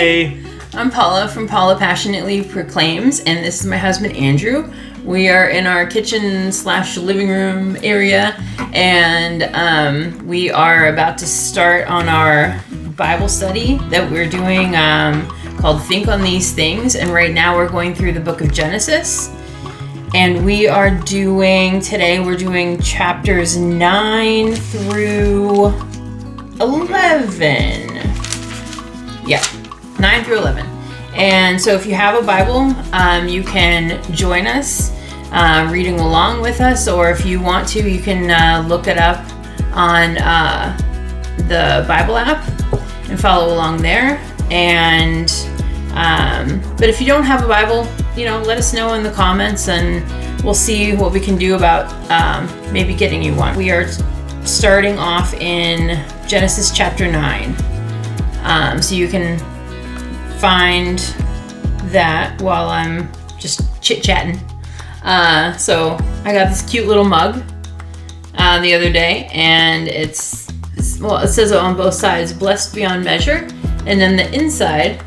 Hey! I'm Paula from Paula Passionately Proclaims, and this is my husband Andrew. We are in our kitchen / living room area, and we are about to start on our Bible study that we're doing called Think on These Things, and right now we're going through the book of Genesis. And we're doing chapters 9 through 11. Yeah, 9 through 11. And so if you have a Bible, you can join us reading along with us, or if you want to, you can look it up on the Bible app and follow along there. And but if you don't have a Bible, let us know in the comments and we'll see what we can do about maybe getting you one. We are starting off in Genesis chapter 9. So you can find that while I'm just chit-chatting. So I got this cute little mug the other day, and it says on both sides, blessed beyond measure. And then the inside,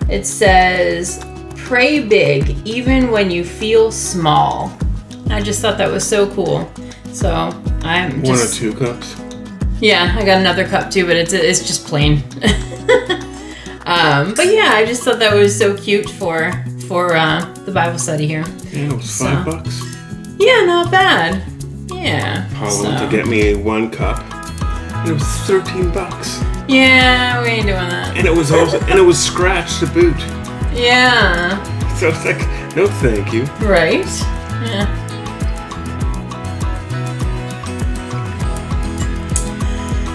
it says, pray big, even when you feel small. I just thought that was so cool. So I'm just... 1 or 2 cups? Yeah, I got another cup too, but it's just plain. But yeah, I just thought that was so cute for the Bible study here. Yeah, it was $5. Yeah, not bad. Yeah. Paul went to get me 1 cup. And it was $13. Yeah, we ain't doing that. And it was scratched to boot. Yeah. So it's like, no thank you. Right? Yeah.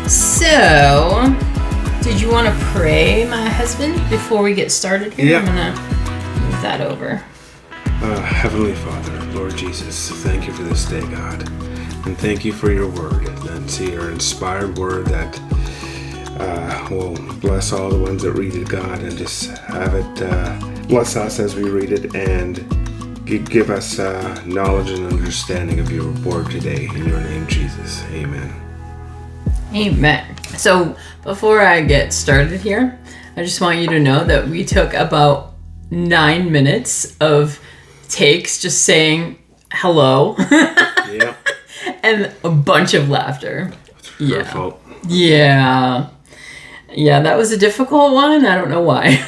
So, did you want to pray, my husband, before we get started here? Yeah. I'm going to move that over. Heavenly Father, Lord Jesus, thank you for this day, God. And thank you for your word. That's your inspired word that will bless all the ones that read it, God, and just have it bless us as we read it and give us knowledge and understanding of your word today. In your name, Jesus. Amen. Amen. So before I get started here, I just want you to know that we took about 9 minutes of takes just saying hello. Yeah. And a bunch of laughter. It's her fault. Yeah. Yeah, that was a difficult one. I don't know why.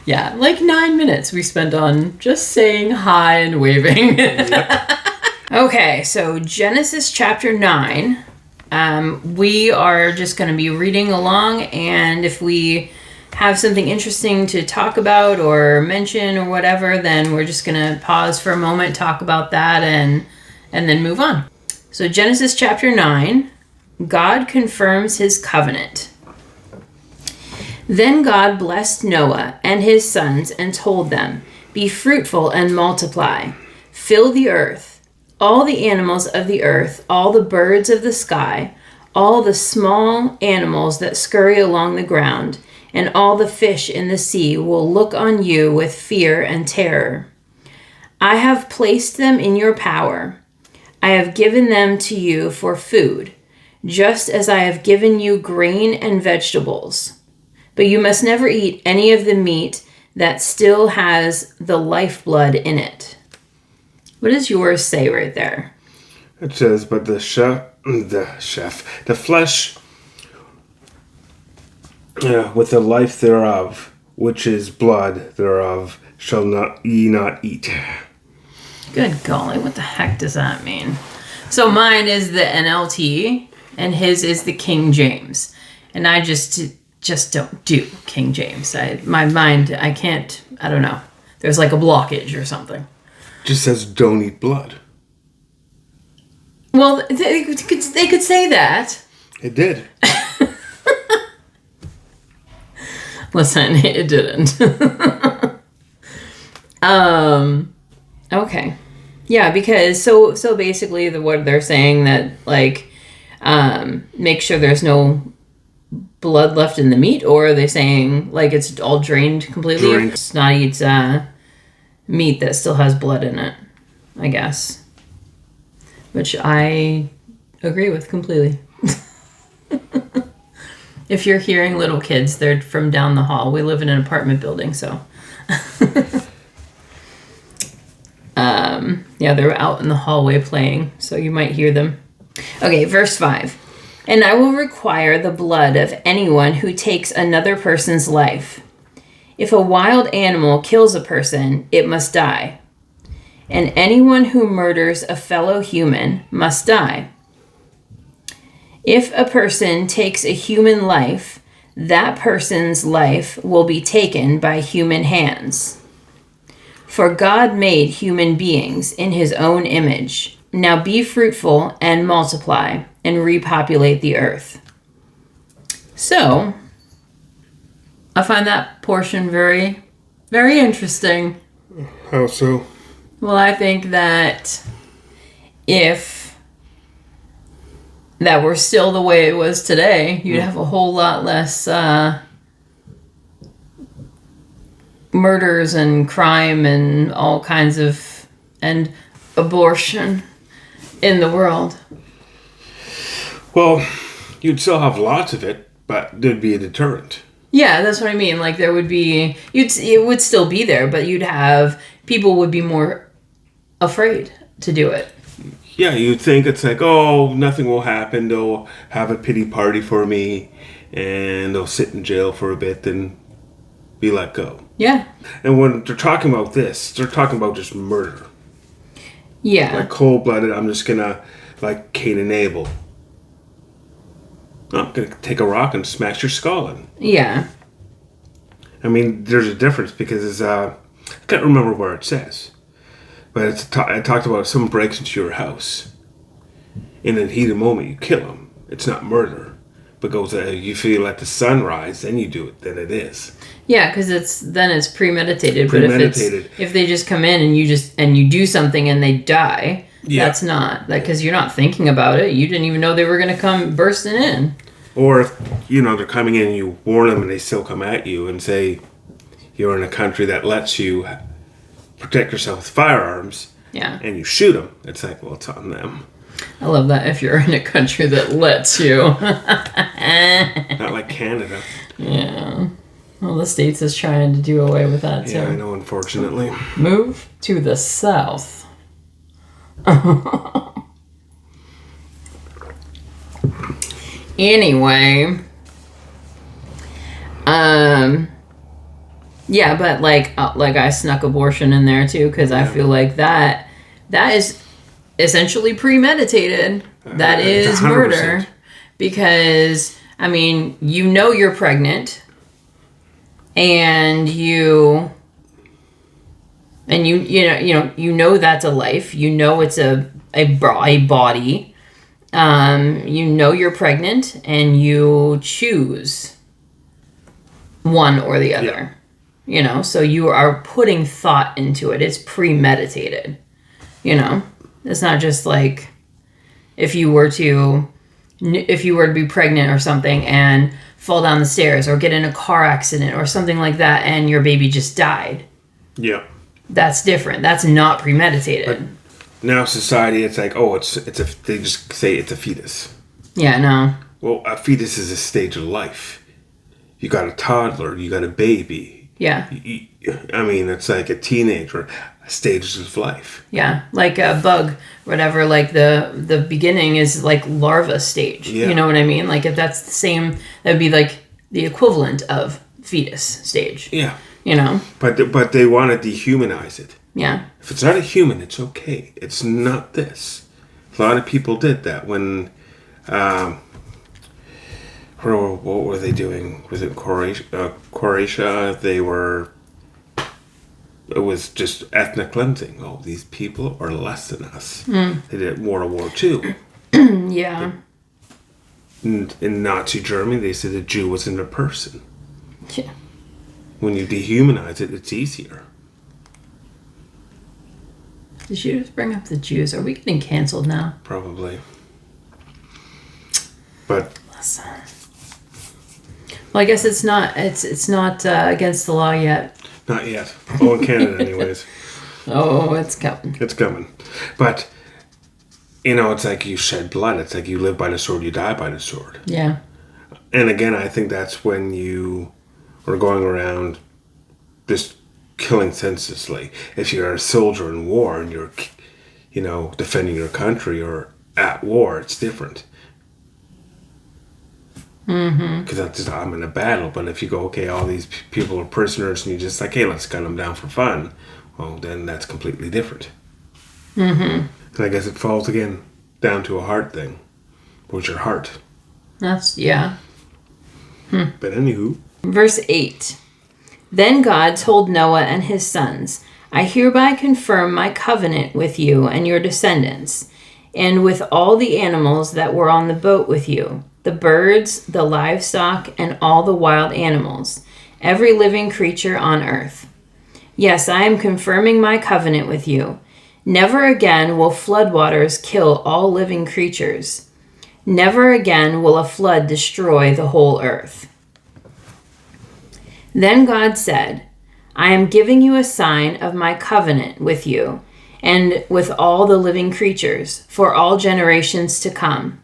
Yeah, like 9 minutes we spent on just saying hi and waving. Yep. Okay, so Genesis chapter 9. We are just going to be reading along, and if we have something interesting to talk about or mention or whatever, then we're just going to pause for a moment, talk about that, and then move on. So Genesis chapter 9, God confirms his covenant. Then God blessed Noah and his sons and told them, be fruitful and multiply, fill the earth, all the animals of the earth, all the birds of the sky, all the small animals that scurry along the ground, and all the fish in the sea will look on you with fear and terror. I have placed them in your power. I have given them to you for food, just as I have given you grain and vegetables. But you must never eat any of the meat that still has the lifeblood in it. What does yours say right there? It says, but the flesh with the life thereof, which is blood thereof, shall ye not eat. Good golly, what the heck does that mean? So mine is the NLT, and his is the King James. And I just don't do King James. My mind, I can't, I don't know. There's like a blockage or something. Just says don't eat blood. Well, they could say that. It did. Listen, it didn't. Okay. Yeah, because so basically what they're saying that like make sure there's no blood left in the meat, or are they saying like it's all drained completely? If it's not eat meat that still has blood in it, I guess. Which I agree with completely. If you're hearing little kids, they're from down the hall. We live in an apartment building, so. Yeah, they're out in the hallway playing, so you might hear them. Okay, verse 5. And I will require the blood of anyone who takes another person's life. If a wild animal kills a person, it must die. And anyone who murders a fellow human must die. If a person takes a human life, that person's life will be taken by human hands. For God made human beings in his own image. Now be fruitful and multiply and repopulate the earth. So, I find that portion very, very interesting. How so? Well, I think that if that were still the way it was today, you'd have a whole lot less murders and crime and all kinds of, and abortion in the world. Well, you'd still have lots of it, but there'd be a deterrent. Yeah, that's what I mean. Like there would be, it would still be there, but people would be more afraid to do it. Yeah, you'd think it's like, oh, nothing will happen. They'll have a pity party for me, and they'll sit in jail for a bit and be let go. Yeah. And when they're talking about this, they're talking about just murder. Yeah. Like cold-blooded, I'm just gonna, like Cain and Abel. I'm gonna take a rock and smash your skull in. Yeah. I mean, there's a difference because I can't remember where it says. But it talked about if someone breaks into your house. In a heated moment, you kill them. It's not murder. But goes, you feel at the sunrise, then you do it. Then it is. Yeah, because it's premeditated. Premeditated. But if they just come in and you do something and they die, yeah. That's not because you're not thinking about it. You didn't even know they were going to come bursting in. Or if they're coming in and you warn them and they still come at you and say you're in a country that lets you protect yourself with firearms. Yeah. And you shoot them. It's like, well, it's on them. I love that if you're in a country that lets you. Not like Canada. Yeah. Well, the States is trying to do away with that, too. Yeah, I know, unfortunately. Move to the South. Anyway. Yeah, but like I snuck abortion in there, too, because I feel like that is essentially premeditated. That is 100%. Murder. Because, I mean, you're pregnant. And you know that's a life. You know it's a body. You're pregnant and you choose one or the other. Yeah. So you are putting thought into it. It's premeditated. It's not just like if you were to be pregnant or something and fall down the stairs or get in a car accident or something like that and your baby just died. Yeah. That's different. That's not premeditated. But now society, it's like, oh, they just say it's a fetus. Yeah, no. Well, a fetus is a stage of life. You got a toddler, you got a baby. Yeah. I mean, it's like a teenager, stages of life. Yeah, like a bug, whatever, like the beginning is like larva stage. Yeah. You know what I mean? Like if that's the same, that would be like the equivalent of fetus stage. Yeah. But they want to dehumanize it. Yeah. If it's not a human, it's okay. It's not this. A lot of people did that when, what were they doing? Was it Croatia? It was just ethnic cleansing. Oh, these people are less than us. They did World War II. Yeah. In Nazi Germany, they said the Jew wasn't a person. Yeah. When you dehumanize it, it's easier. Did you just bring up the Jews? Are we getting canceled now? Probably. But listen. Well, I guess it's not against the law yet. Not yet. Oh, in Canada, anyways. Oh, it's coming. It's coming. But, it's like you shed blood. It's like you live by the sword, you die by the sword. Yeah. And again, I think that's when you were going around just killing senselessly. If you're a soldier in war and you're, defending your country or at war, it's different. Because I'm in a battle. But if you go, okay, all these people are prisoners, and you just like, hey, let's gun them down for fun, well, then that's completely different. And I guess it falls again down to a heart thing. What's your heart? Yeah. But anywho. Verse 8. Then God told Noah and his sons, I hereby confirm my covenant with you and your descendants, and with all the animals that were on the boat with you, the birds, the livestock, and all the wild animals, every living creature on earth. Yes, I am confirming my covenant with you. Never again will floodwaters kill all living creatures. Never again will a flood destroy the whole earth. Then God said, I am giving you a sign of my covenant with you and with all the living creatures for all generations to come.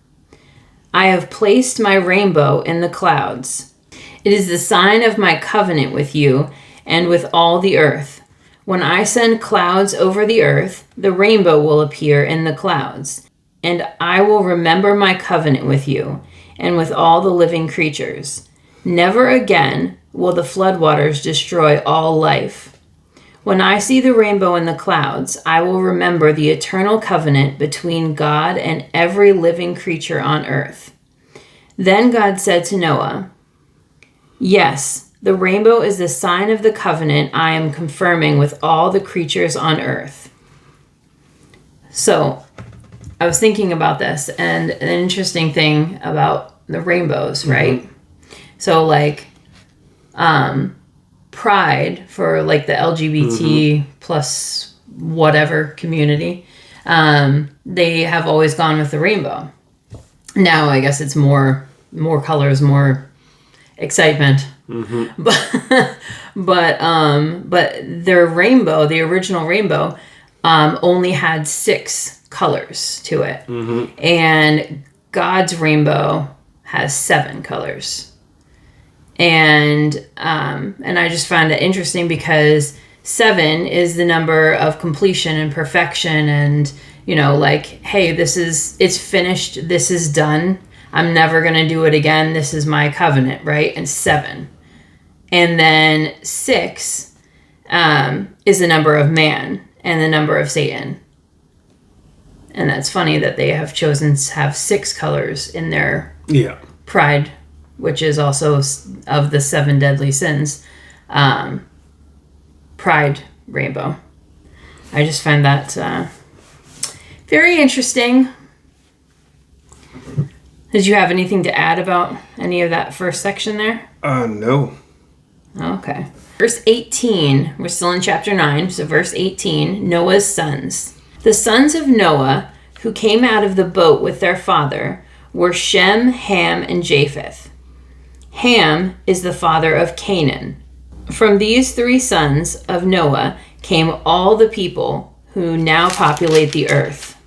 I have placed my rainbow in the clouds. It is the sign of my covenant with you and with all the earth. When I send clouds over the earth, the rainbow will appear in the clouds, and I will remember my covenant with you and with all the living creatures. Never again will the floodwaters destroy all life. When I see the rainbow in the clouds, I will remember the eternal covenant between God and every living creature on earth. Then God said to Noah, yes, the rainbow is the sign of the covenant I am confirming with all the creatures on earth. So, I was thinking about this, and an interesting thing about the rainbows, right? So, pride for the LGBT plus whatever community, they have always gone with the rainbow. Now I guess it's more colors, more excitement. But their rainbow, the original rainbow, only had 6 colors to it, and God's rainbow has 7 colors. And I just find it interesting because 7 is the number of completion and perfection, and hey, it's finished, this is done, I'm never gonna do it again, this is my covenant, right? And 7. And then 6 is the number of man and the number of Satan. And that's funny that they have chosen to have 6 colors in their pride, which is also of the 7 deadly sins, pride rainbow. I just find that very interesting. Did you have anything to add about any of that first section there? No. Okay. Verse 18, we're still in chapter 9, so verse 18, Noah's sons. The sons of Noah who came out of the boat with their father were Shem, Ham, and Japheth. Ham is the father of Canaan. From these 3 sons of Noah came all the people who now populate the earth.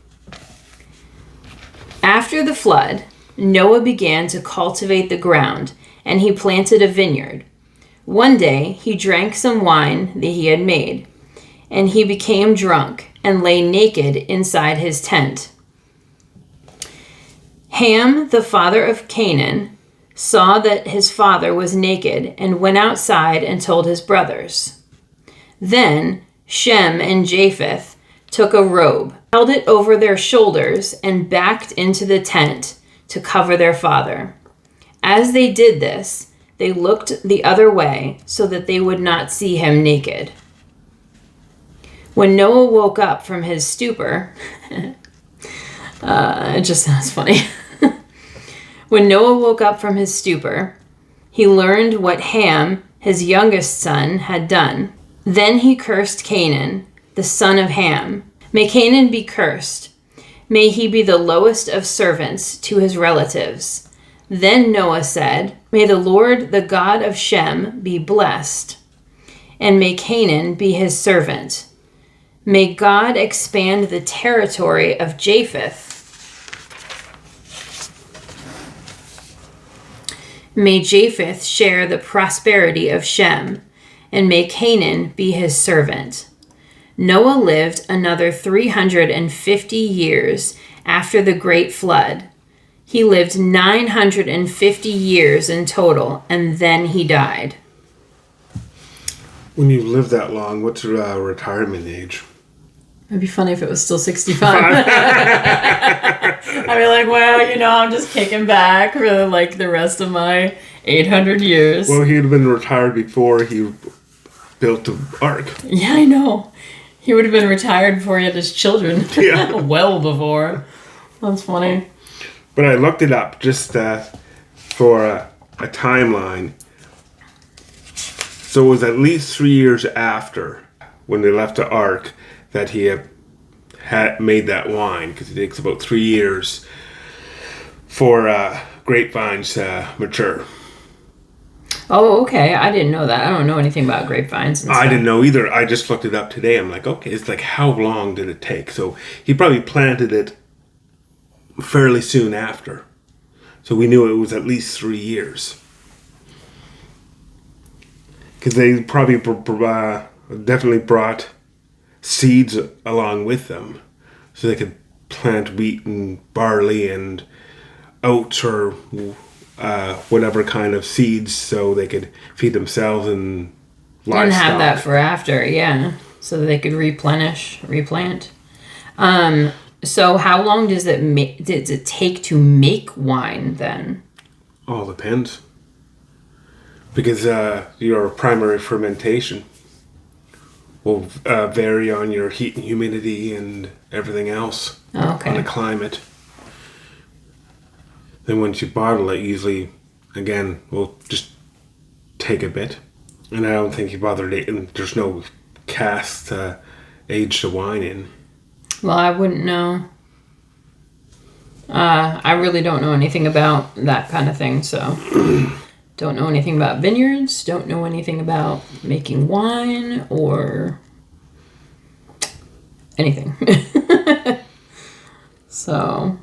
After the flood, Noah began to cultivate the ground, and he planted a vineyard. One day he drank some wine that he had made, and he became drunk and lay naked inside his tent. Ham, the father of Canaan, saw that his father was naked and went outside and told his brothers. Then Shem and Japheth took a robe, held it over their shoulders, and backed into the tent to cover their father. As they did this, they looked the other way so that they would not see him naked. When Noah woke up from his stupor, it just sounds funny. When Noah woke up from his stupor, he learned what Ham, his youngest son, had done. Then he cursed Canaan, the son of Ham. May Canaan be cursed. May he be the lowest of servants to his relatives. Then Noah said, May the Lord, the God of Shem, be blessed, and may Canaan be his servant. May God expand the territory of Japheth, May Japheth share the prosperity of Shem, and may Canaan be his servant. Noah lived another 350 years after the great flood. He lived 950 years in total, and then he died. When you live that long, what's your retirement age? It'd be funny if it was still 65. I'd be like, well, I'm just kicking back for like the rest of my 800 years. Well, he'd have been retired before he built the ark. Yeah, I know. He would have been retired before he had his children. Yeah. Well before. That's funny. But I looked it up just for a timeline. So it was at least 3 years after, when they left the ark, that he had made that wine, because it takes about 3 years for grapevines to mature. Oh, okay. I didn't know that. I don't know anything about grapevines and stuff. I didn't know either. I just looked it up today. I'm like, okay, it's like, how long did it take? So he probably planted it fairly soon after. So we knew it was at least 3 years. Because they probably definitely brought seeds along with them, so they could plant wheat and barley and oats or whatever kind of seeds, so they could feed themselves and livestock. And have that for after, yeah, so that they could replant. So how long does it take to make wine then? All depends, because your primary fermentation will vary on your heat and humidity and everything else. Okay. On the climate. Then once you bottle it, usually, again, will just take a bit. And I don't think you bother it. There's no cask to age the wine in. Well, I wouldn't know. I really don't know anything about that kind of thing, so... Don't know anything about vineyards, don't know anything about making wine, or anything. So,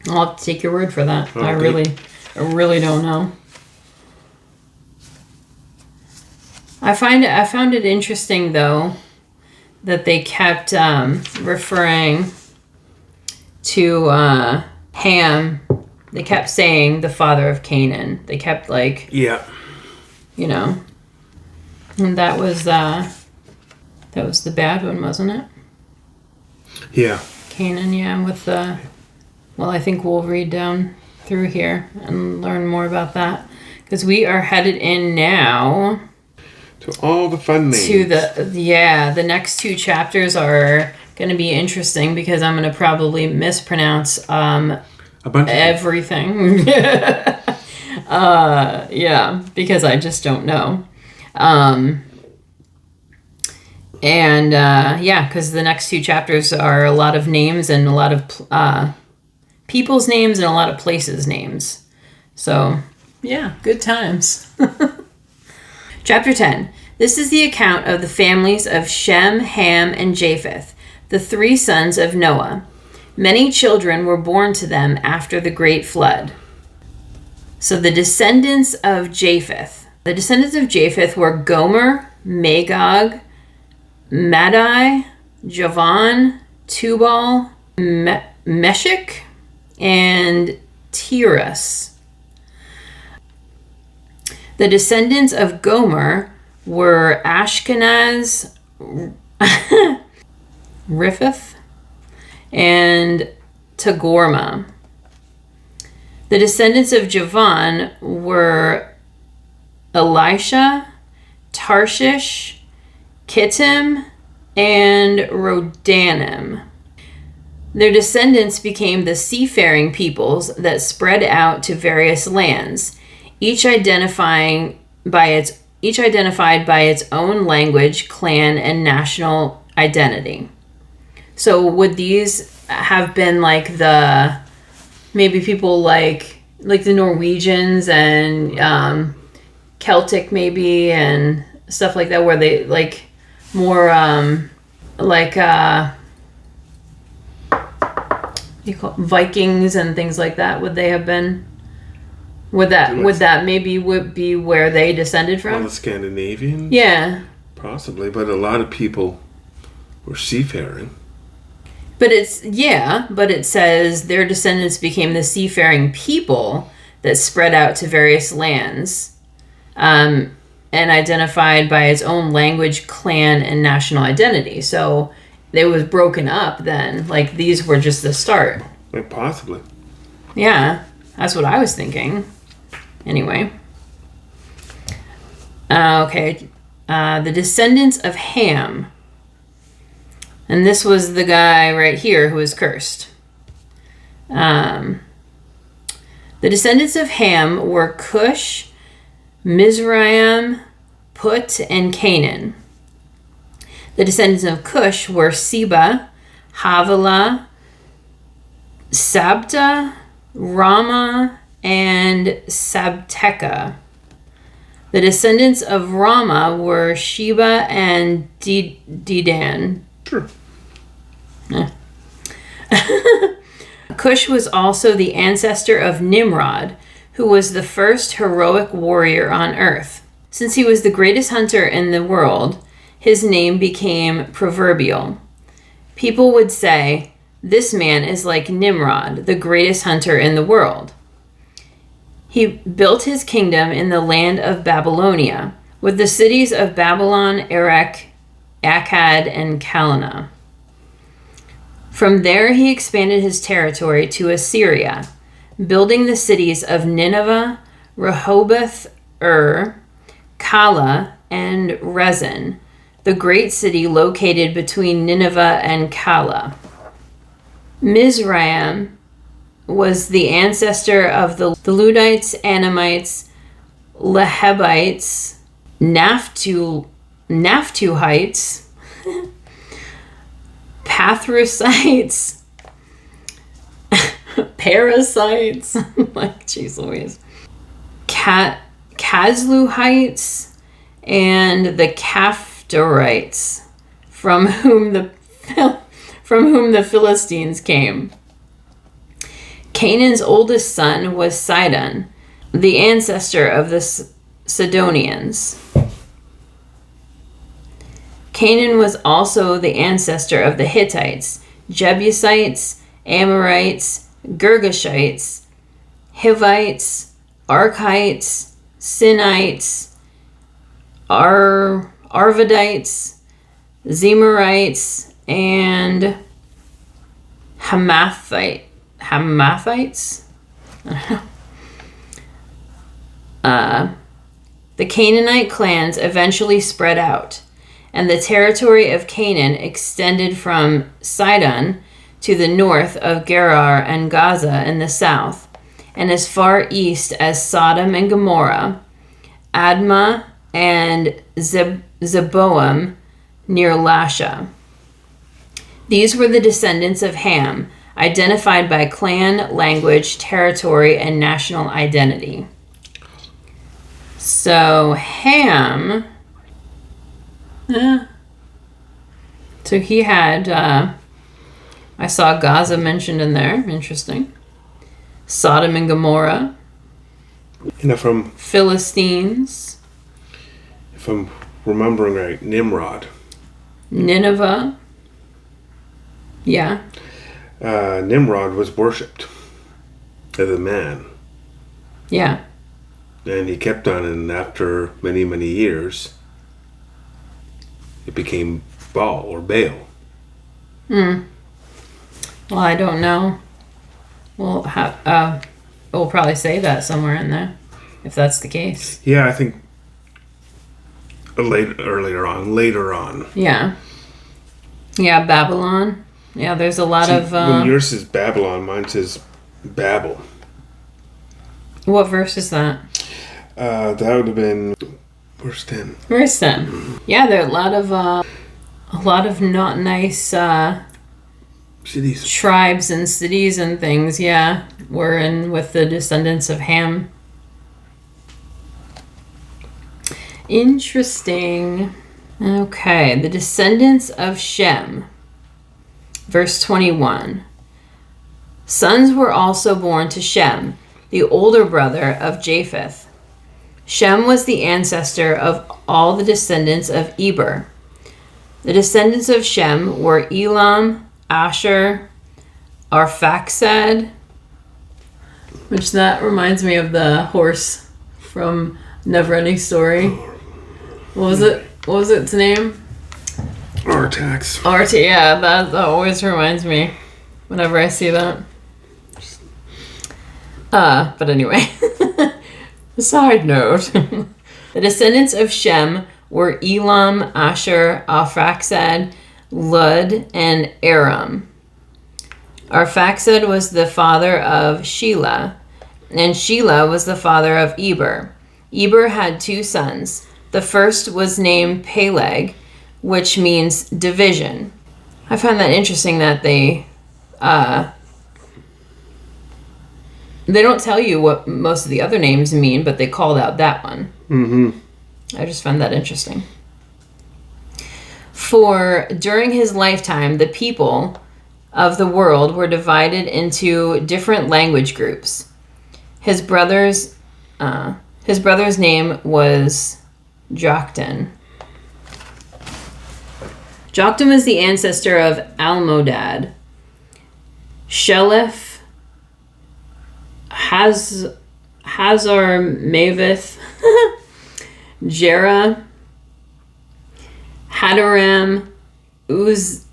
I'll have to take your word for that. Okay. I really don't know. I found it interesting, though, that they kept referring to Ham. They kept saying the father of Canaan. They kept yeah, and that was the bad one, wasn't it? Yeah. Canaan, yeah, with the. Well, I think we'll read down through here and learn more about that, because we are headed in now to all the fun names. To the next two chapters are going to be interesting, because I'm going to probably mispronounce a bunch of everything. Yeah, because I just don't know. Because the next two chapters are a lot of names and a lot of people's names and a lot of places' names. So, yeah, good times. Chapter 10. This is the account of the families of Shem, Ham, and Japheth, the three sons of Noah. Many children were born to them after the great flood. So the descendants of Japheth. The descendants of Japheth were Gomer, Magog, Madai, Javan, Tubal, Meshech, and Tiras. The descendants of Gomer were Ashkenaz, Riphath, and Tagorma. The descendants of Javan were Elisha, Tarshish, Kittim, and Rodanim. Their descendants became the seafaring peoples that spread out to various lands, each identified by its own language, clan, and national identity. So would these have been like the maybe people like the Norwegians and Celtic maybe and stuff like that, where they like more you call Vikings and things like that? Would they have been Would that maybe would be where they descended from? Well, the Scandinavians? Yeah. Possibly, but a lot of people were seafaring. But it says their descendants became the seafaring people that spread out to various lands, and identified by its own language, clan, and national identity. So it was broken up then. Like, these were just the start. Like, possibly. Yeah, that's what I was thinking. Anyway. Okay. The descendants of Ham. And this was the guy right here who was cursed. The descendants of Ham were Cush, Mizraim, Put, and Canaan. The descendants of Cush were Seba, Havilah, Sabta, Rama, and Sabteca. The descendants of Rama were Sheba and Dedan. Sure. Yeah. Cush was also the ancestor of Nimrod, who was the first heroic warrior on earth. Since he was the greatest hunter in the world, his name became proverbial. People would say, "This man is like Nimrod, the greatest hunter in the world." He built his kingdom in the land of Babylonia, with the cities of Babylon, Erech, Akkad, and Calneh. From there he expanded his territory to Assyria, building the cities of Nineveh, Rehoboth, Kala, and Rezin, the great city located between Nineveh and Kala. Mizraim was the ancestor of the Ludites, Anamites, Lehabites, Naphtuhites, Pathrusites, Parasites, like, jeez Louise, Kazluhites, and the Caphtorites, from whom the Philistines came. Canaan's oldest son was Sidon, the ancestor of the Sidonians. Canaan was also the ancestor of the Hittites, Jebusites, Amorites, Girgashites, Hivites, Archites, Sinites, Arvadites, Zemarites, and Hamathites. The Canaanite clans eventually spread out, and the territory of Canaan extended from Sidon to the north of Gerar and Gaza in the south, and as far east as Sodom and Gomorrah, Admah, and Zeboam near Lasha. These were the descendants of Ham, identified by clan, language, territory, and national identity. So Ham, so he had, I saw Gaza mentioned in there, interesting. Sodom and Gomorrah. From Philistines. If I'm remembering right, Nimrod. Nineveh. Yeah. Nimrod was worshipped as a man. Yeah. And he kept on, and after many, many years, it became Baal or Baal. Well, I don't know. We'll probably say that somewhere in there, if that's the case. Yeah, I think later on. Yeah. Yeah, Babylon. Yeah, there's a lot of... when yours says Babylon, mine says Babel. What verse is that? That would have been verse 10. Verse 10. Yeah, there are a lot of not nice Cities. tribes and cities and things, yeah, were in with the descendants of Ham. Interesting. Okay, the descendants of Shem. Verse 21. Sons were also born to Shem. the older brother of Japheth. Shem was the ancestor of all the descendants of Eber. The descendants of Shem were Elam, Asher, Arphaxad, which that reminds me of the horse from Neverending Story. What was it? What was its name? Artax. Yeah, that always reminds me whenever I see that. But anyway, side note. The descendants of Shem were Elam, Asher, Arphaxad, Lud, and Aram. Arphaxad was the father of Shelah, and Shelah was the father of Eber. Eber had 2 sons. The first was named Peleg, which means division. I find that interesting that they don't tell you what most of the other names mean, but they called out that one. Mm-hmm. I just found that interesting. For during his lifetime, the people of the world were divided into different language groups. His brother's name was Joktan. Joktan is the ancestor of Almodad, Sheleph, Hazar Mavith, Jera, Hadaram, Uzel,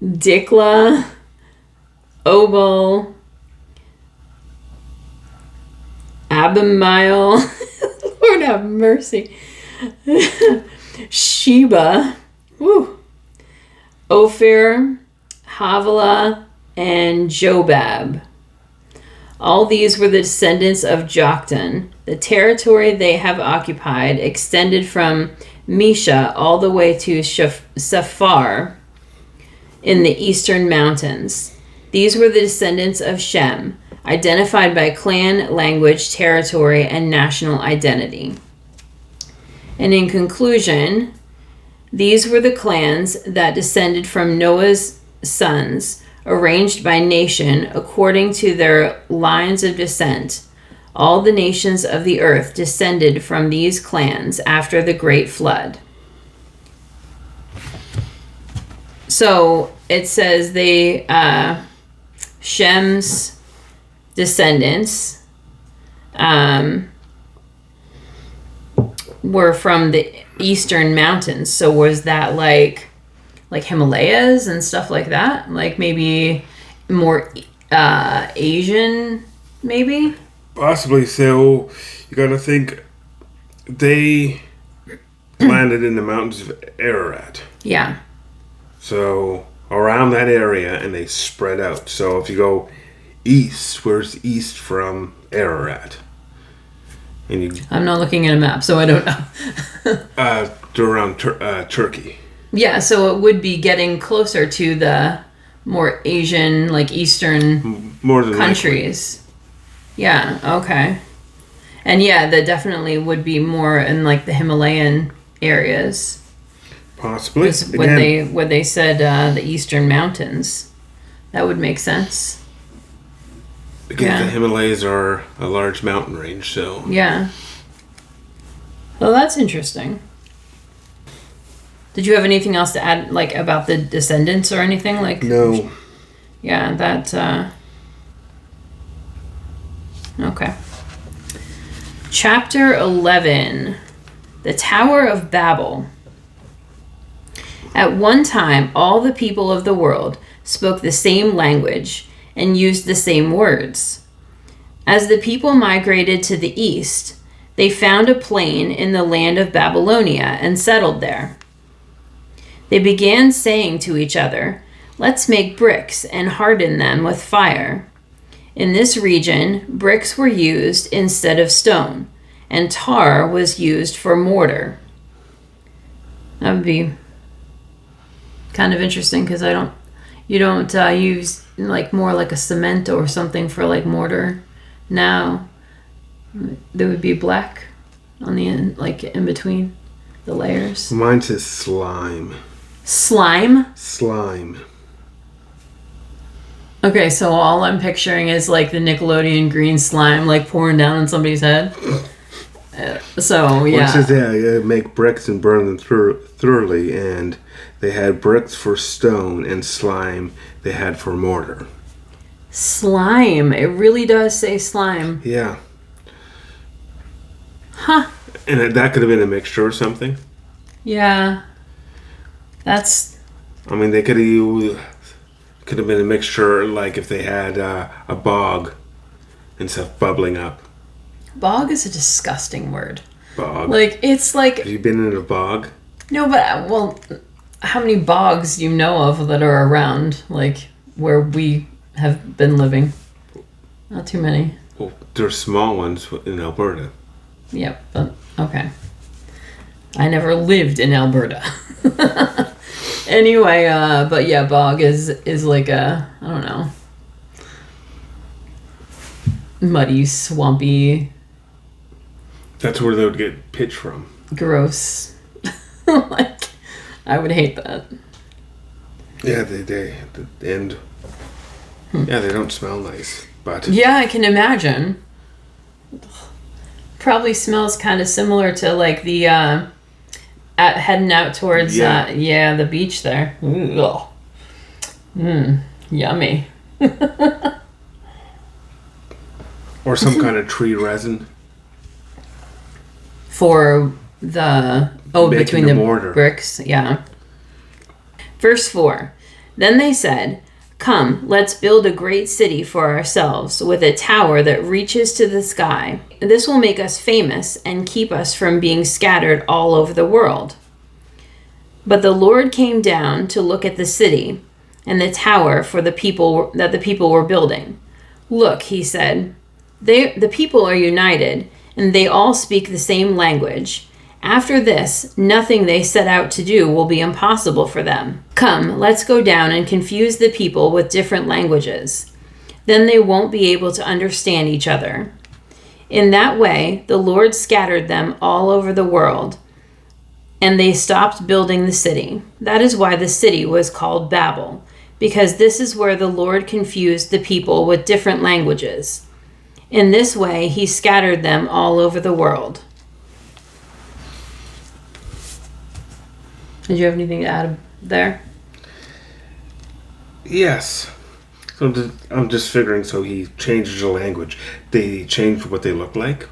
Dikla, Obal, Abimael, Lord have mercy, Sheba, Ophir, Havilah, and Jobab. All these were the descendants of Joktan. The territory they have occupied extended from Mesha all the way to Sephar in the eastern mountains. These were the descendants of Shem, identified by clan, language, territory, and national identity. And in conclusion, these were the clans that descended from Noah's sons, arranged by nation according to their lines of descent. All the nations of the earth descended from these clans after the great flood. So it says Shem's descendants were from the eastern mountains. So was that like Himalayas and stuff like that? Like maybe more Asian, maybe? Possibly. So you got to think they landed in the mountains of Ararat. Yeah. So around that area, and they spread out. So if you go east, where's east from Ararat? And I'm not looking at a map, so I don't know. to around Turkey. Yeah, so it would be getting closer to the more Asian, like Eastern more than countries. Likely. Yeah, okay. And yeah, that definitely would be more in like the Himalayan areas. Possibly. When they said the Eastern Mountains, that would make sense. Again, the Himalayas are a large mountain range, so... Yeah. Well, that's interesting. Did you have anything else to add, like, about the descendants or anything? Like, no. Yeah, that, okay. Chapter 11. The Tower of Babel. At one time, all the people of the world spoke the same language and used the same words. As the people migrated to the east, they found a plain in the land of Babylonia and settled there. They began saying to each other, "Let's make bricks and harden them with fire." In this region, bricks were used instead of stone, and tar was used for mortar. That would be kind of interesting because you don't use like more like a cement or something for like mortar. Now there would be black on the end, like in between the layers. Mine says slime. Slime? Slime. Okay, so all I'm picturing is like the Nickelodeon green slime like pouring down on somebody's head. So, yeah. Well, it says, yeah, make bricks and burn them thoroughly, and they had bricks for stone and slime they had for mortar. Slime. It really does say slime. Yeah. Huh. And that could have been a mixture or something. Yeah. That's... I mean, they could have been a mixture, like if they had a bog and stuff bubbling up. Bog is a disgusting word. Bog. Like, it's like... Have you been in a bog? No, but, well, how many bogs do you know of that are around, like, where we have been living? Not too many. Well, there's small ones in Alberta. Yep, but, okay. I never lived in Alberta. Anyway, but yeah, bog is like a, I don't know, muddy, swampy. That's where they would get pitch from. Gross. Like, I would hate that. Yeah, and yeah, they don't smell nice, but yeah, I can imagine. Probably smells kind of similar to like the heading out towards the beach there. Ooh. Yummy. or some kind of tree resin. For the between the mortar. bricks, yeah. Verse 4. Then they said, "Come, let's build a great city for ourselves, with a tower that reaches to the sky. This will make us famous and keep us from being scattered all over the world." But the Lord came down to look at the city and the tower for the people that the people were building. "Look," he said, the people are united, and they all speak the same language. After this, nothing they set out to do will be impossible for them. Come, let's go down and confuse the people with different languages. Then they won't be able to understand each other. In that way, the Lord scattered them all over the world, and they stopped building the city. That is why the city was called Babel, because this is where the Lord confused the people with different languages. In this way, he scattered them all over the world. Did you have anything to add there? Yes. So I'm just figuring, so he changed the language. They changed what they look like?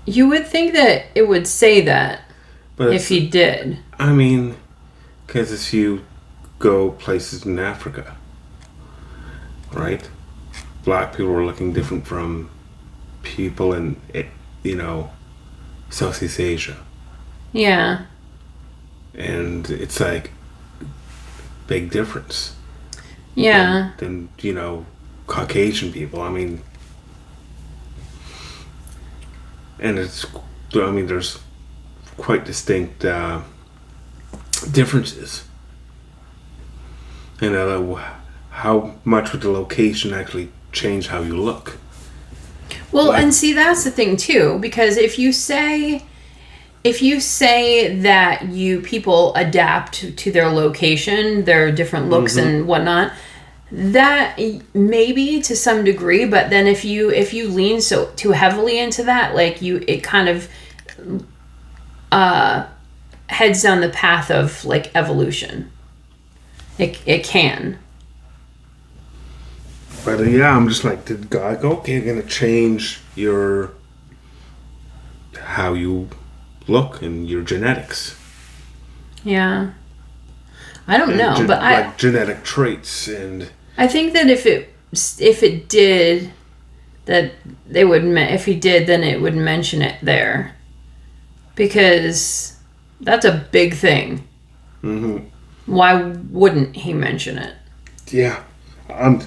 You would think that it would say that, but if he did. I mean, because if you go places in Africa, right? Black people are looking different from people in, Southeast Asia. Yeah. And it's like big difference. Yeah. Than Caucasian people. I mean, and there's quite distinct differences. And how much would the location actually change how you look? Well, and see, that's the thing too, because if you say that people adapt to their location, their different looks and whatnot, that maybe to some degree, but then if you lean so too heavily into that, like it kind of heads down the path of like evolution. It can. But yeah, I'm just like, did God go, okay, you're gonna change how you look and your genetics? Yeah. I don't know, but like genetic traits, and I think that if it did, that they would. If he did, then it would mention it there, because that's a big thing. Mm-hmm. Why wouldn't he mention it? Yeah, I'm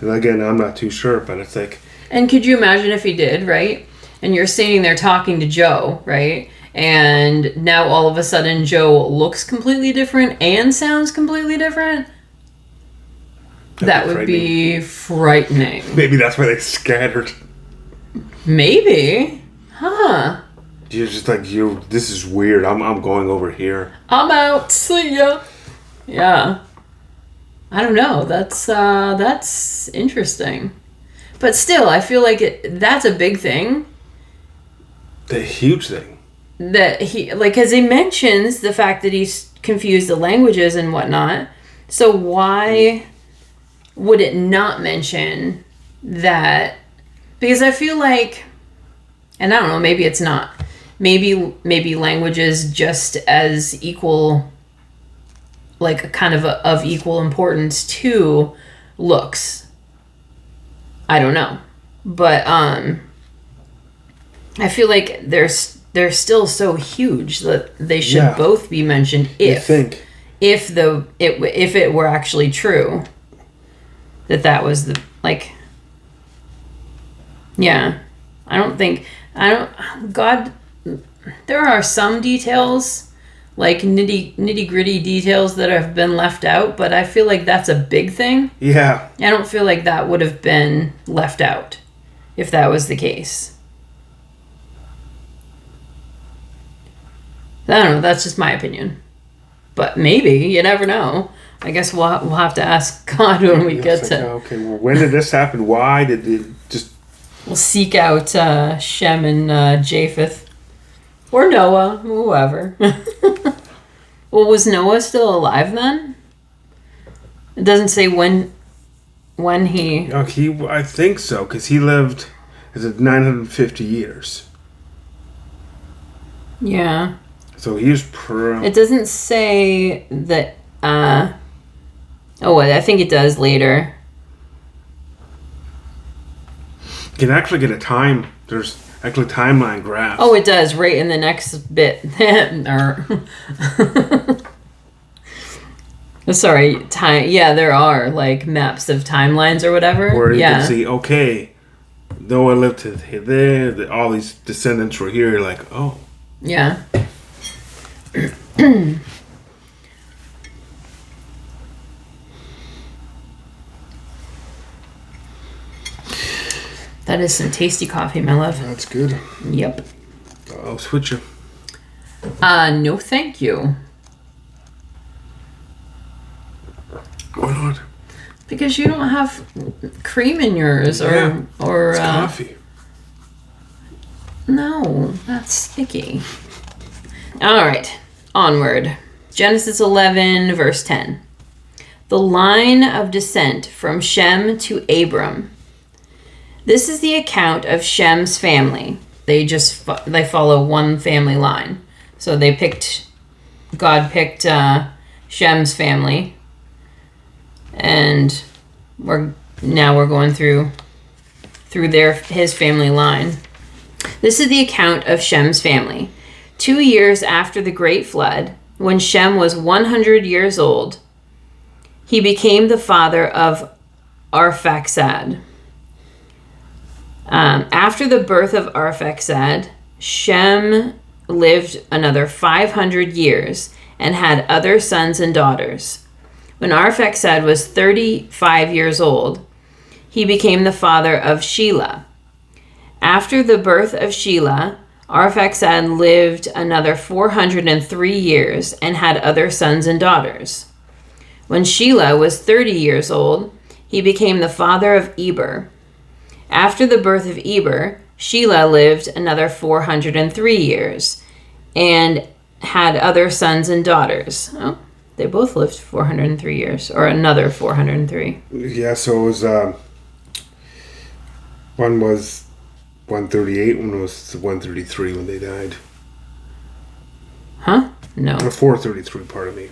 not too sure, but it's like. And could you imagine if he did, right? And you're sitting there talking to Joe, right? And now all of a sudden Joe looks completely different and sounds completely different. That would be frightening. Maybe that's why they scattered. Maybe. Huh. You're just like, this is weird. I'm going over here. I'm out. See ya. Yeah. I don't know. That's interesting. But still, I feel like that's a big thing. The huge thing. That he, like, because he mentions the fact that he's confused the languages and whatnot. So why would it not mention that? Because I feel like, and I don't know, maybe it's not. Maybe language is just as equal, like kind of equal importance to looks. I don't know. But I feel like they're still so huge that they should both be mentioned if it were actually true that was the, like, God, there are some details, like nitty gritty details that have been left out, but I feel like that's a big thing. Yeah. I don't feel like that would have been left out if that was the case. I don't know, that's just my opinion. But maybe, you never know. I guess we'll have to ask God when we get to... Okay, well, when did this happen? Why did it just... We'll seek out Shem and Japheth. Or Noah, whoever. Well, was Noah still alive then? It doesn't say when he... I think so, because he lived... Is it 950 years? Yeah. So he was... It doesn't say that... I think it does later. You can actually get a time... There's actually timeline graphs. Oh, it does, right in the next bit. Sorry, time. Yeah, there are, like, maps of timelines or whatever. Where you can see, okay, Noah lived to there, all these descendants were here, you're like, oh. Yeah. That is some tasty coffee, my love. That's good. Yep. I'll switch you. No thank you. Why not? Because you don't have cream in yours or it's coffee. No, that's sticky. All right, onward. Genesis 11, verse 10. The line of descent from Shem to Abram. This is the account of Shem's family. They follow one family line. So God picked Shem's family, and we're going through his family line. This is the account of Shem's family. 2 years after the great flood, when Shem was 100 years old, he became the father of Arphaxad. After the birth of Arphaxad, Shem lived another 500 years and had other sons and daughters. When Arphaxad was 35 years old, he became the father of Shelah. After the birth of Shelah, Arphaxad lived another 403 years and had other sons and daughters. When Shelah was 30 years old, he became the father of Eber. After the birth of Eber, Shelah lived another 403 years and had other sons and daughters. Oh, they both lived 403 years, or another 403. Yeah, so it was, one was 138, one was 133 when they died. Huh? No. 433, pardon me.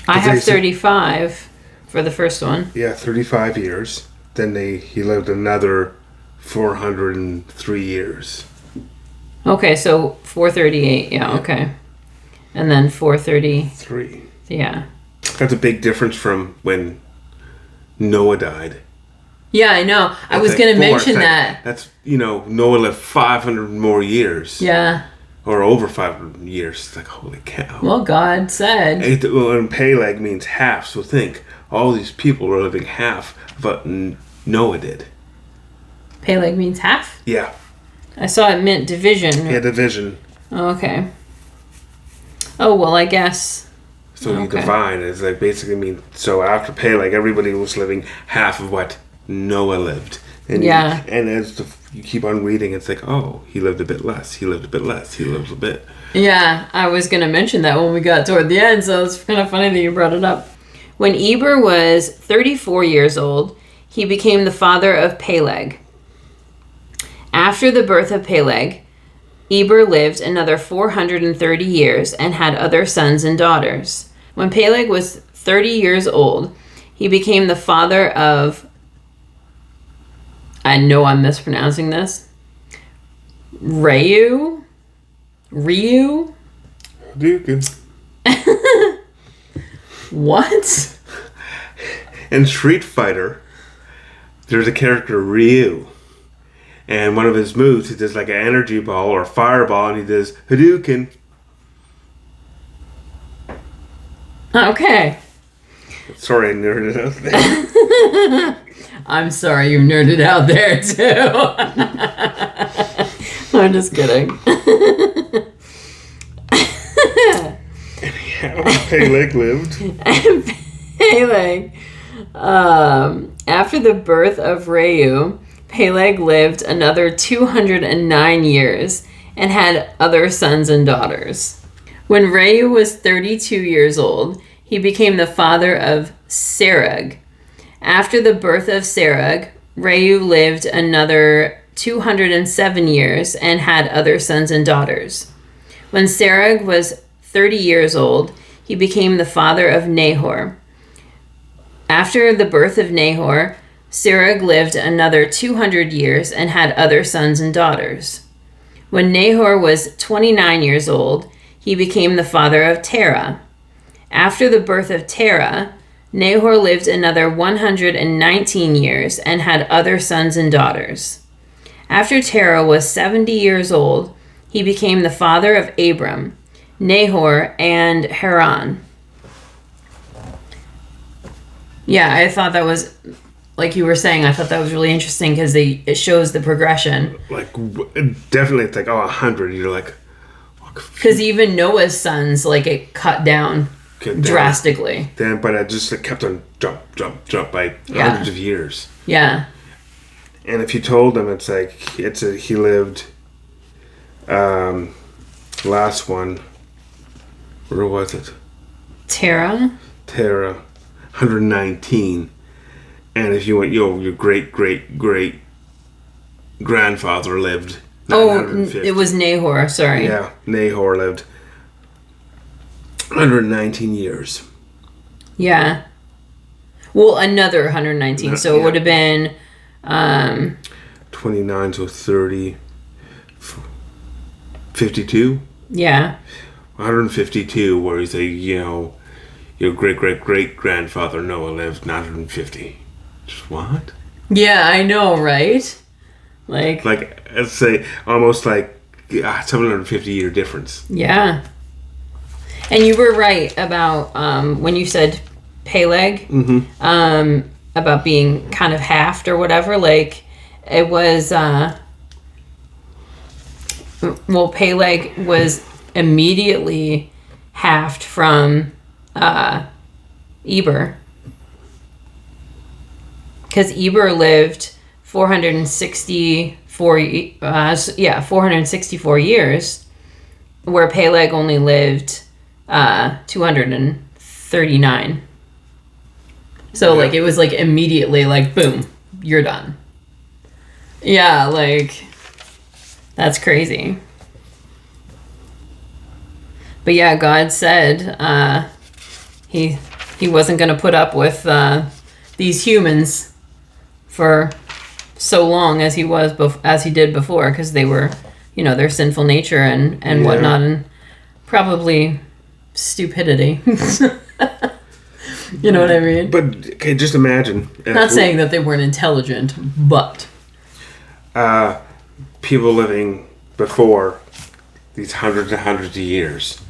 I have 35 for the first one. Yeah, 35 years. Then he lived another 403 years. Okay, so 438, yeah, okay. And then 433. Yeah. That's a big difference from when Noah died. Yeah, I know. I was going to mention that. That's, Noah lived 500 more years. Yeah. Or over 500 years. It's like, holy cow. Well, God said. And Peleg means half, so think. All these people were living half of what Noah did. Peleg means half? Yeah. I saw it meant division. Yeah, division. Oh, okay. Oh, well, I guess. So you divide. It's like basically mean. So after Peleg, everybody was living half of what Noah lived. And and as you keep on reading, it's like, oh, he lived a bit less. He lived a bit less. He lived a bit. Yeah, I was going to mention that when we got toward the end, so it's kind of funny that you brought it up. When Eber was 34 years old, he became the father of Peleg. After the birth of Peleg, Eber lived another 430 years and had other sons and daughters. When Peleg was 30 years old, he became the father of, I know I'm mispronouncing this, Reu? Hadouken. What? In Street Fighter, there's a character, Ryu. And one of his moves, he does like an energy ball or fireball, and he does Hadouken. Okay. Sorry, I nerded out there. I'm sorry you nerded out there, too. I'm just kidding. Peleg lived. Peleg. After the birth of Reu, Peleg lived another 209 years and had other sons and daughters. When Reu was 32 years old, he became the father of Serug. After the birth of Serug, Reu lived another 207 years and had other sons and daughters. When Serug was 30 years old, he became the father of Nahor. After the birth of Nahor, Serug lived another 200 years and had other sons and daughters. When Nahor was 29 years old, he became the father of Terah. After the birth of Terah, Nahor lived another 119 years and had other sons and daughters. After Terah was 70 years old, he became the father of Abram, Nahor, and Haran. Yeah, I thought that was, like you were saying, I thought that was really interesting because it shows the progression. Like, definitely, it's like, 100. You're like... Because even Noah's sons, like, it cut down drastically. But it just kept on jump by hundreds of years. Yeah. And if you told them, it's like, he lived, last one, where was it? Terah, 119. And if you went, your great grandfather lived 950. Oh, it was Nahor, sorry. Yeah, Nahor lived 119 years. Yeah. Well, another 119, so it would have been... 29 to 30, 52? Yeah. 152, where you say, your great grandfather Noah lived 950. Just what? Yeah, I know, right? Like, let's say, almost like 750 year difference. Yeah. And you were right about when you said Peleg, about being kind of halved or whatever. Like, it was, Peleg was immediately halved from Eber. Because Eber lived 464 years, where Peleg only lived 239. So, like, it was, like, immediately, like, boom, you're done. Yeah, like, that's crazy. But, yeah, God said he wasn't going to put up with these humans for so long as he did before, because they were, their sinful nature and whatnot, and probably stupidity. You know what I mean? But okay, just imagine. Not saying that they weren't intelligent, but people living before these hundreds and hundreds of years.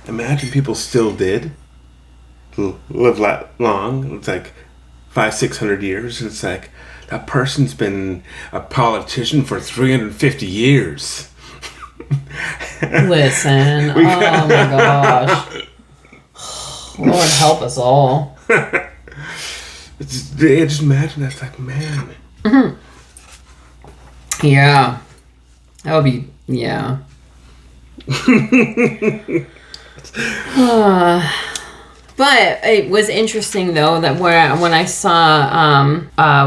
Imagine people still did live that long. It's like 500-600 years. It's like that person's been a politician for 350 years. Listen, oh my gosh. Lord help us all. Just imagine that's like, man. Mm-hmm. Yeah. That would be, yeah. But it was interesting, though, that when I saw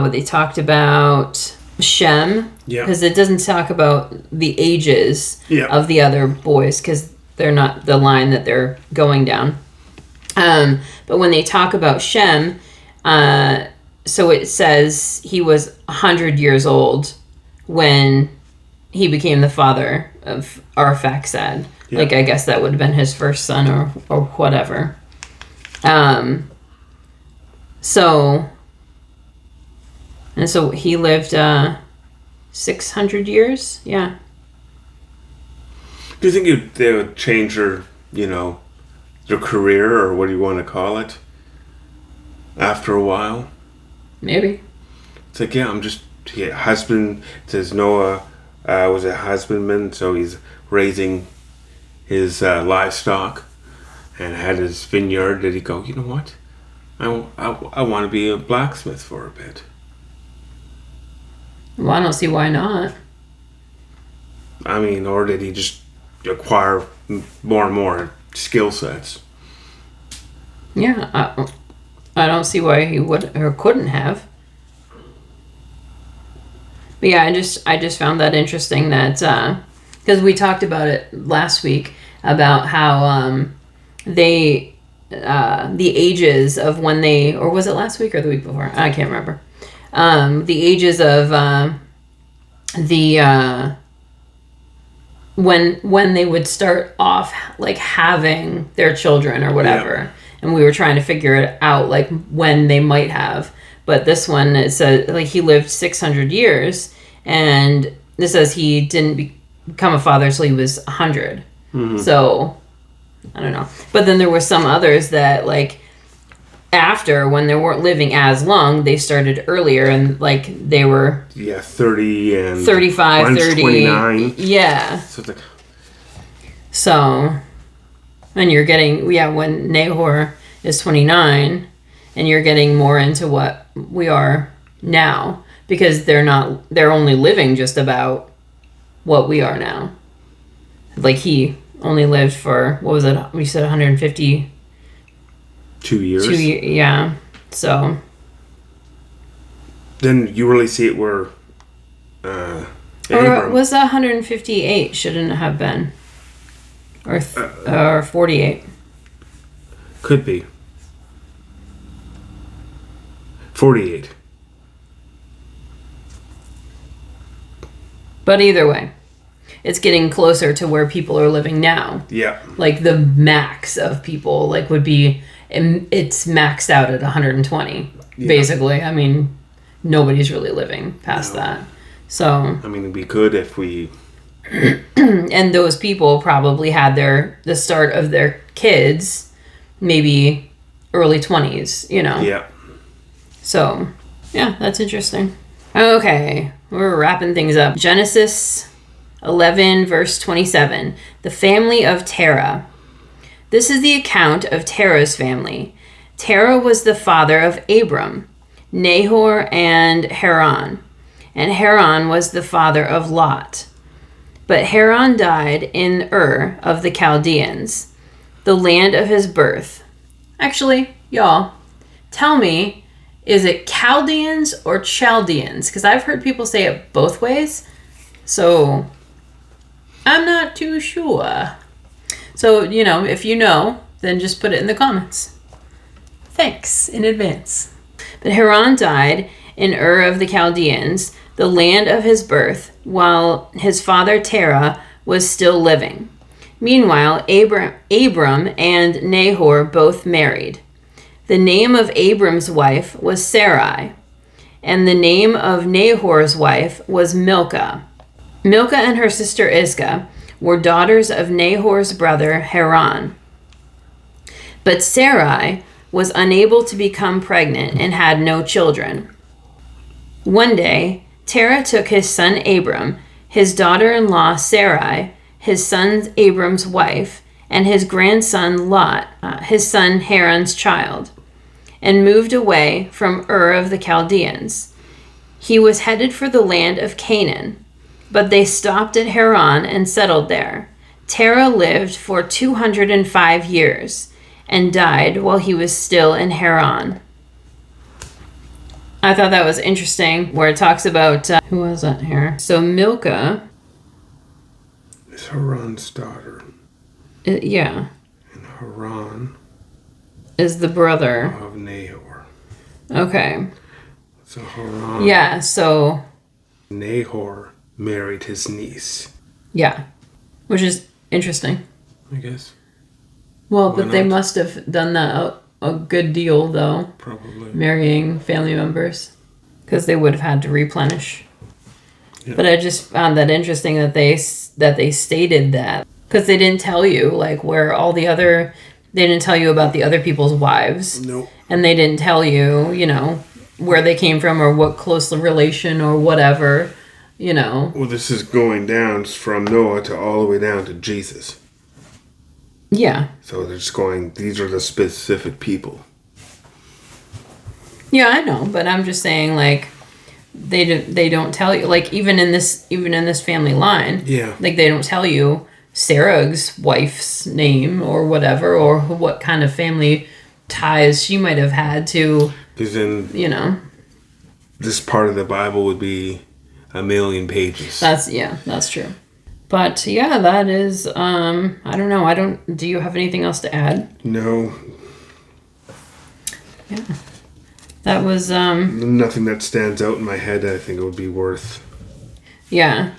what they talked about Shem, because it doesn't talk about the ages of the other boys, because they're not the line that they're going down. But when they talk about Shem, so it says he was 100 years old when he became the father of Arphaxad. Yeah. Like, I guess that would have been his first son or whatever. So he lived 600 years. Yeah. Do you think they would change their career, or what do you want to call it, after a while? Maybe. It's like, husband. It says Noah was a husbandman, so he's raising his livestock and had his vineyard. Did he go, you know what? I want to be a blacksmith for a bit. Well, I don't see why not. I mean, or did he just acquire more and more skill sets? Yeah, I don't see why he would or couldn't have. But yeah, I just found that interesting that because we talked about it last week about how the ages of when they, or was it last week or the week before? I can't remember. The ages of when they would start off like having their children or whatever. Yeah. And we were trying to figure it out, like when they might have. But this one, it says like he lived 600 years, and this says he didn't become a father until he was 100. Mm-hmm. So I don't know. But then there were some others that like after, when they weren't living as long, they started earlier, and like they were 30 and 35, 30, 29. Yeah. So. And you're getting, when Nahor is 29, and you're getting more into what we are now, because they're only living just about what we are now. Like he only lived for, what was it? We said 150. 2 years. Yeah. So. Then you really see it where, Abram. Or was that 158? Shouldn't it have been? Or 48. Could be. 48. But either way, it's getting closer to where people are living now. Yeah. Like the max of people like would be, it's maxed out at 120. Yeah. Basically. I mean, nobody's really living past that. So. I mean, it'd be good if we... And those people probably had the start of their kids maybe early 20s, Yeah. So, yeah, that's interesting. Okay, we're wrapping things up. Genesis 11, verse 27. The family of Terah. This is the account of Terah's family. Terah was the father of Abram, Nahor, and Haran. And Haran was the father of Lot. But Haran died in Ur of the Chaldeans, the land of his birth. Actually, y'all, tell me, is it Chaldeans or Chaldeans? Because I've heard people say it both ways, so I'm not too sure. So, if you know, then just put it in the comments. Thanks in advance. But Haran died in Ur of the Chaldeans, the land of his birth, while his father Terah was still living. Meanwhile, Abram and Nahor both married. The name of Abram's wife was Sarai, and the name of Nahor's wife was Milcah. Milcah and her sister Iscah were daughters of Nahor's brother Haran. But Sarai was unable to become pregnant and had no children. One day, Terah took his son Abram, his daughter-in-law Sarai, his son Abram's wife, and his grandson Lot, his son Haran's child, and moved away from Ur of the Chaldeans. He was headed for the land of Canaan, but they stopped at Haran and settled there. Terah lived for 205 years and died while he was still in Haran. I thought that was interesting, where it talks about, who was that here? So Milcah is Haran's daughter. Yeah. And Haran is the brother of Nahor. Okay. So Haran. Yeah, so Nahor married his niece. Yeah. Which is interesting. I guess. Well, Why but not? they must have done that a good deal, though. Probably. Marrying family members. Because they would have had to replenish. Yeah. But I just found that interesting that they stated that. Because they didn't tell you, like, where all the other... They didn't tell you about the other people's wives. Nope. And they didn't tell you, you know, where they came from or what close relation or whatever, you know. Well, this is going down from Noah to all the way down to Jesus. Yeah. So they're just going, these are the specific people. Yeah, I know, but I'm just saying, like, they don't tell you, like, even in this family line, Yeah. like, they don't tell you Sarah's wife's name or whatever, or what kind of family ties she might have had to, Because then, you know. this part of the Bible would be 1,000,000 pages. That's true. But yeah, that is, I don't know. Do you have anything else to add? No. Yeah. That was, nothing that stands out in my head that I think it would be worth. Yeah.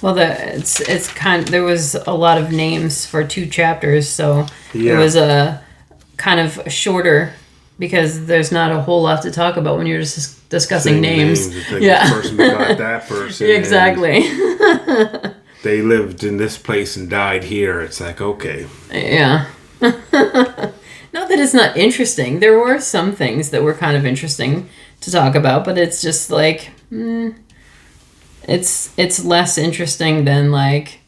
Well, it's kind of, there was a lot of names for 2 chapters, so Yeah. it was a kind of shorter, because there's not a whole lot to talk about when you're just discussing Saying names. It's like Yeah. this person got that person. Exactly. and they lived in this place and died here. It's like, okay. Yeah. Not that it's not interesting. There were some things that were kind of interesting to talk about, but it's just like, it's less interesting than, like,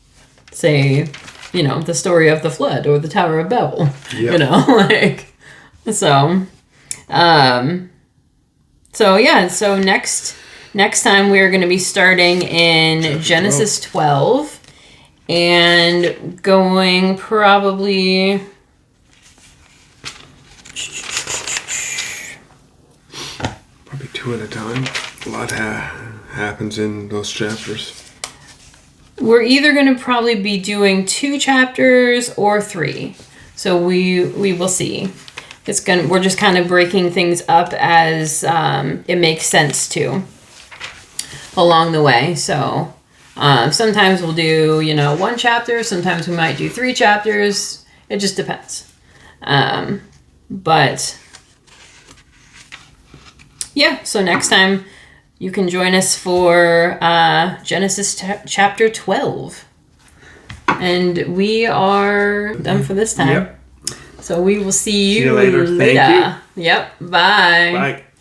say, you know, the story of the flood or the Tower of Babel. Yep. You know, like, so yeah. So next time we're going to be starting in Genesis 12 and going probably. Probably 2 at a time. A lot happens in those chapters. We're either going to probably be doing 2 chapters or 3. So we will see. We're just kind of breaking things up as it makes sense to along the way. So sometimes we'll do, 1 chapter. Sometimes we might do 3 chapters. It just depends. But yeah, so next time you can join us for Genesis chapter 12. And we are done for this time. Yep. So we will see you later. Thank later. Yep. Bye. Bye.